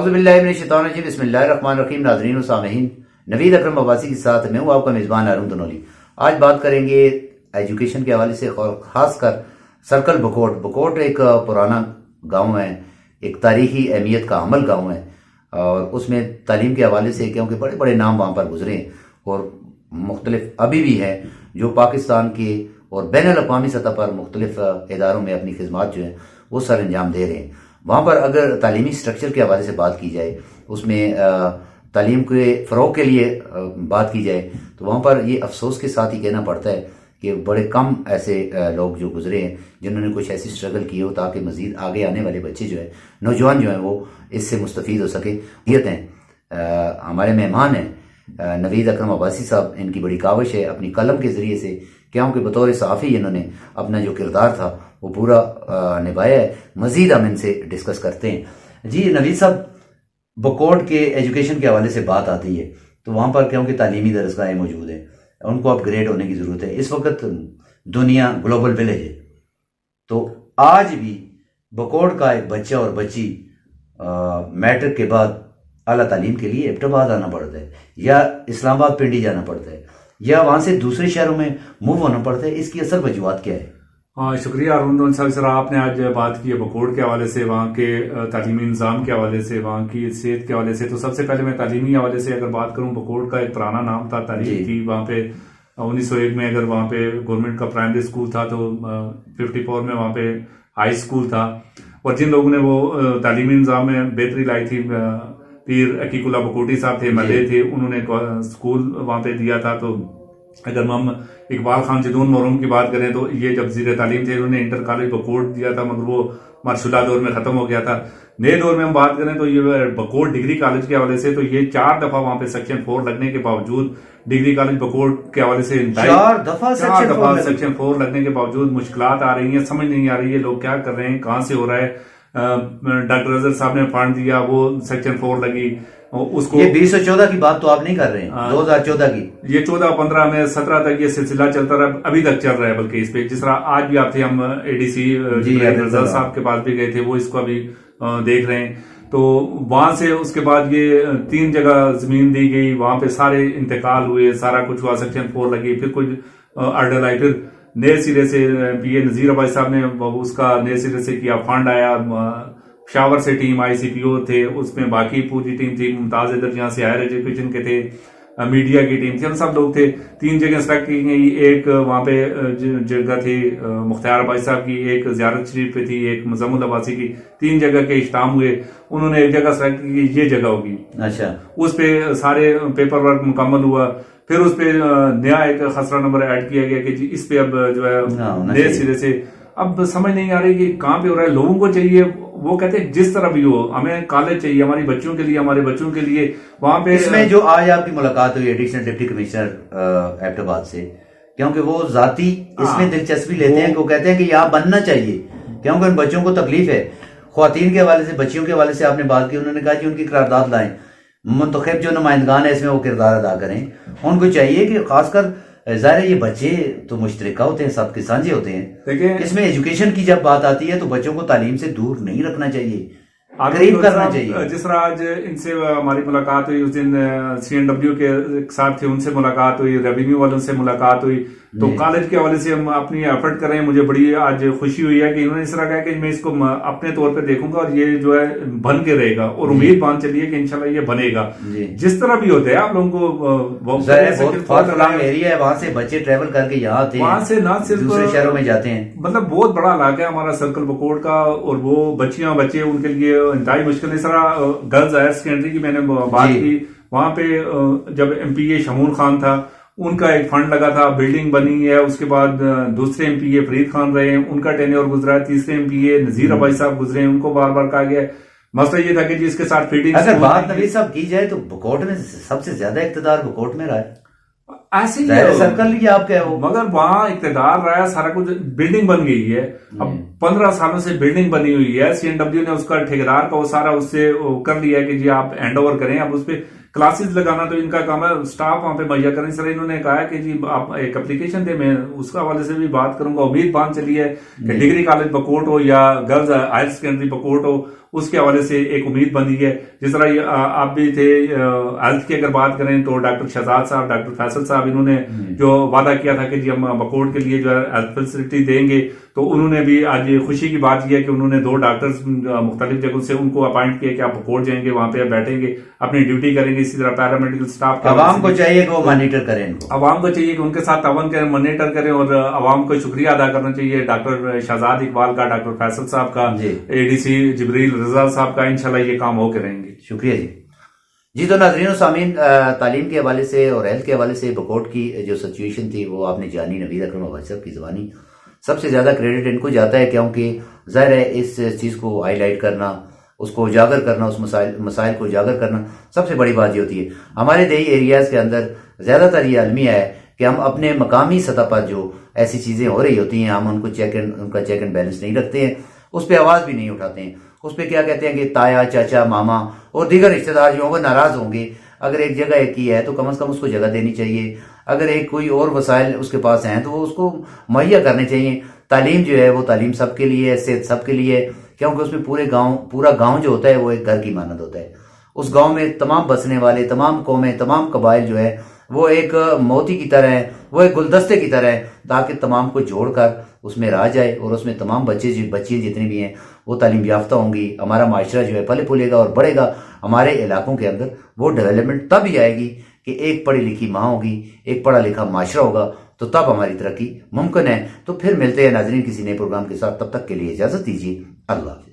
औज़ुबिल्लाहि बिस्मिल्लाहिर्रहमानिर्रहीम। नाज़रीन व सामीन, नवीद अकरम अब्बासी के साथ मैं हूँ आपका मेज़बान हारून तनोली। आज बात करेंगे एजुकेशन के हवाले से, खासकर सर्कल बकोट। बकोट एक पुराना गांव है, एक तारीखी अहमियत का अमल गांव है और उसमें तालीम के हवाले से क्योंकि बड़े बड़े नाम वहाँ पर गुजरे हैं और मुख्तलिफ अभी भी हैं जो पाकिस्तान के और बैनुल अक़वामी सतह पर मुख्तलिफ इदारों में अपनी खिदमत जो है वो सर अंजाम दे रहे हैं। वहाँ पर अगर तालीमी स्ट्रक्चर के हवाले से बात की जाए, उसमें तालीम के फ़रोग़ के लिए बात की जाए, तो वहाँ पर ये अफसोस के साथ ही कहना पड़ता है कि बड़े कम ऐसे लोग जो गुजरे हैं जिन्होंने कुछ ऐसी स्ट्रगल की हो ताकि मज़ीद आगे आने वाले बच्चे जो है, नौजवान जो हैं, वो इससे मुस्तफ़ीद हो सके। ये हैं हमारे मेहमान हैं नवीद अकरम अब्बासी साहब। इनकी बड़ी काविश है अपनी कलम के ज़रिए से, क्योंकि बतौर सहाफ़ी इन्होंने अपना जो किरदार था वो पूरा निभाया है। मज़ीद हम इनसे डिस्कस करते हैं। जी नवीद साहब, बकोट के एजुकेशन के हवाले से बात आती है तो वहाँ पर क्योंकि तालीमी दरसगाहें मौजूद हैं, उनको अपग्रेड होने की ज़रूरत है। इस वक्त दुनिया ग्लोबल विलेज है, तो आज भी बकोट का एक बच्चा और बच्ची मैट्रिक के बाद आला तालीम के लिए एबटाबाद आना पड़ता है या इस्लामाबाद पिंडी जाना पड़ता है या वहाँ से दूसरे शहरों में मूव होना पड़ता है। इसकी असल वजूहत क्या है? हाँ, शुक्रिया अरुण साहब। सर, आपने आज बात की है बकोट के हवाले से, वहाँ के तालीमी निज़ाम के हवाले से, वहाँ की सेहत के हवाले से। तो सबसे पहले मैं तालीमी हवाले से अगर बात करूँ, बकोट का एक पुराना नाम था, तारीख थी वहाँ पे 1901 में। अगर वहाँ पे गवर्नमेंट का प्राइमरी स्कूल था तो 54 में वहाँ पे हाई स्कूल था। और जिन लोगों ने वो तालीमी निज़ाम में बेहतरी लाई थी, पीर अकीकुल्ला बकोटी साहब थे, मल्ले थे, उन्होंने स्कूल वहाँ पे दिया था। तो अगर हम इकबाल खान जदून मरहूम की बात करें तो ये जब ज़ीरे तालीम थे, उन्होंने इंटर कॉलेज बकोट दिया था, मगर वो मार्शुल्ला दौर में ख़त्म हो गया था। नए दौर में हम बात करें तो ये बकोट डिग्री कॉलेज के हवाले से, तो ये 4 दफ़ा वहाँ पे सेक्शन 4 लगने के बावजूद, डिग्री कॉलेज बकोट के हवाले से 4 दफ़ा सेक्शन 4 लगने के बावजूद मुश्किलात आ रही हैं। समझ नहीं आ रही है लोग क्या कर रहे हैं, कहाँ से हो रहा है। डॉक्टर अजहर साहब ने फंड दिया, वो सेक्शन 4 लगी उसको। ये 2014 की बात तो आप नहीं कर रहे हैं, 2014 की। ये 14-15 में 17 तक ये सिलसिला चलता रहा, अभी तक चल रहा है। बल्कि इस पे जिस तरह आज भी आप थे, हम एडीसी रजा साहब के पास भी गए थे, वो इसको अभी देख रहे हैं। तो वहां से उसके बाद ये 3 जगह जमीन दी गई, वहां पे सारे इंतकाल हुए, सारा कुछ हुआ, सेक्शन 4 लगी, फिर कुछ आर्डर आई, फिर नए सिरे से पीए नजीर अब्बाई साहब ने उसका नए सिरे से किया, फंड आया, शावर से टीम आई, सीपीओ थे, उसमें बाकी पूरी टीम थी, मुमताज इधर जहाँ से हायर एजुकेशन के थे, मीडिया की टीम थी, हम सब लोग थे। 3 जगह सेलेक्ट की गई। एक वहाँ पे जगह थी मुख्तार भाई साहब की, एक ज़ियारत शरीफ पे थी, एक मुजम्मिल अब्बासी की। 3 जगह के इख्तिताम हुए, उन्होंने एक जगह सेलेक्ट की, ये जगह होगी। अच्छा, उस पे सारे पेपर वर्क मुकम्मल हुआ। फिर उस पे नया एक खसरा नंबर ऐड किया गया कि जी इस पे अब जो है नए सिरे से। अब समझ नहीं आ रही कि कहाँ पे हो रहा है। लोगों को चाहिए, वो कहते हैं जिस तरह भी हो, हमें कॉलेज चाहिए हमारी बच्चों के लिए, हमारे बच्चों के लिए। वहां पे इसमें जो आज आपकी मुलाकात हुई एडिशनल डिप्टी कमिश्नर एबटाबाद से, क्योंकि वो जाती इसमें दिलचस्पी लेते हैं, वो कहते हैं कि यहाँ बनना चाहिए क्योंकि उन बच्चों को तकलीफ है। ख्वातीन के हवाले से, बच्चियों के हवाले से आपने बात की, उन्होंने कहा कि उनकी करारदाद लाएं, मुंतखब जो नुमाइंदगान है इसमें वो किरदार अदा करें। उनको चाहिए कि खासकर ज़ाहिर ये बच्चे तो मुश्तरका होते हैं, सबके साझे होते हैं। देखिए, इसमें एजुकेशन की जब बात आती है तो बच्चों को तालीम से दूर नहीं रखना चाहिए, करीब करना चाहिए। जिस तरह आज इनसे हमारी मुलाकात हुई, उस दिन CNW के साथ थे, उनसे मुलाकात हुई, रेवेन्यू वालों से मुलाकात हुई। तो कॉलेज के हवाले से हम अपनी एफर्ट कर रहे हैं। मुझे बड़ी आज खुशी हुई है कि इन्होंने इस तरह कहा कि मैं इसको अपने तौर पे देखूंगा और ये जो है बन के रहेगा, और उम्मीद मान चलिए कि इंशाल्लाह ये बनेगा। जिस तरह भी होता है, आप लोगों को एरिया है, वहां से बच्चे ट्रेवल करके यहाँ आते हैं, वहां से ना सिर्फ दूसरे शहरों में जाते हैं। मतलब बहुत बड़ा इलाका है हमारा सर्कल बकोट का, और वो बच्चियां बच्चे उनके लिए इंतहाई मुश्किल। इस तरह गर्ल्स हायर सेकेंडरी की मैंने बात की, वहां पे जब MPA शमूल खान था, उनका एक फंड लगा था, बिल्डिंग बनी है। उसके बाद दूसरे MPA फरीद खान रहे, उनका टेन्योर गुजरा है। तीसरे MPA नजीर अब्बाई साहब गुजरे, उनको बार बार कहा गया। मसला ये था कि जी इसके साथ फिटिंग। अगर बात नवीद साहब की जाए तो बकोट में सबसे ज्यादा इक्तदार बकोट में रहा है, ऐसे ही सर्कल ही आप क्या हो, मगर वहां इक्तदार रहा, सारा कुछ बिल्डिंग बन गई है। अब 15 सालों से बिल्डिंग बनी हुई है। CNW ने उसका ठेकेदार का वो सारा उससे कर लिया कि जी आप हैंड ओवर करें। अब उस पर क्लासेस लगाना तो इनका काम है, स्टाफ वहां पे मुहैया करें। सर इन्होंने कहा है कि जी आप एक एप्लीकेशन दे, मैं उसका हवाले से भी बात करूंगा। उम्मीद बांध चली है कि डिग्री कॉलेज बकोट हो या गर्ल्स हायर सेकेंडरी बकोट हो, उसके हवाले से एक उम्मीद बंदी है। जिस तरह आप भी थे, हेल्थ की अगर बात करें तो डॉक्टर शहजाद साहब, डॉक्टर फैसल साहब, इन्होंने जो वादा किया था कि जी हम बकोट के लिए जो है हेल्थ फैसिलिटी देंगे, तो उन्होंने भी आज खुशी की बात यह है कि उन्होंने 2 डॉक्टर्स मुख्तलिफ जगहों से उनको अपॉइंट किया कि आप बकोट जाएंगे, वहां पे आप बैठेंगे, अपनी ड्यूटी करेंगे। इसी तरह पैरामेडिकल स्टाफ आवाम को चाहिए कि वो मॉनिटर करें इनको, आवाम को चाहिए कि उनके साथ तावन करें, मॉनिटर करें, और आवाम को शुक्रिया अदा करना चाहिए डॉक्टर शहजाद इकबाल का, डॉक्टर फैसल साहब का, एडीसी जिब्रील रजा साहब का। इंशाल्लाह ये काम होकर रहेंगे। शुक्रिया जी। तो नाज़रीन सामीन, तालीम के हवाले से और हेल्थ के हवाले से बकोट की जो सिचुएशन थी वो आपने जानी, नवीद अकरम अवाज साहब की ज़बानी। सबसे ज़्यादा क्रेडिट इनको जाता है, क्योंकि ज़ाहिर है इस चीज़ को हाईलाइट करना, उसको उजागर करना, उस मसाइल को उजागर करना सबसे बड़ी बात ये होती है। हमारे देही एरियाज़ के अंदर ज़्यादातर ये अलमिया है कि हम अपने मकामी सतह पर जो ऐसी चीज़ें हो रही होती हैं, हम उनको उनका चेक एंड बैलेंस नहीं रखते हैं, उस पर आवाज़ भी नहीं उठाते हैं। उस पर क्या कहते हैं कि ताया, चाचा, मामा और दीगर रिश्तेदार जो होंगे नाराज होंगे। अगर एक जगह एक ही है तो कम से कम उसको जगह देनी चाहिए। अगर एक कोई और वसाइल उसके पास हैं तो वो उसको मुहैया करने चाहिए। तालीम जो है वो तालीम सबके लिए है, सेहत सबके लिए है, क्योंकि उसमें पूरा गांव जो होता है वो एक घर की मानद होता है। उस गांव में तमाम बसने वाले, तमाम कौमें, तमाम कबाइल जो है वो एक मोती की तरह है, वो एक गुलदस्ते की तरह है, ताकि तमाम को जोड़कर उसमें रह जाए और उसमें तमाम बच्चियाँ जितनी भी हैं वो तालीम याफ्ता होंगी। हमारा माशरा जो है फले फूलेगा और बढ़ेगा। हमारे इलाकों के अंदर वो डेवलपमेंट तभी आएगी कि एक पढ़ी लिखी माँ होगी, एक पढ़ा लिखा माशरा होगा, तो तब हमारी तरक्की मुमकिन है। तो फिर मिलते हैं नाज़रीन किसी नए प्रोग्राम के साथ, तब तक के लिए इजाज़त दीजिए। अल्लाह।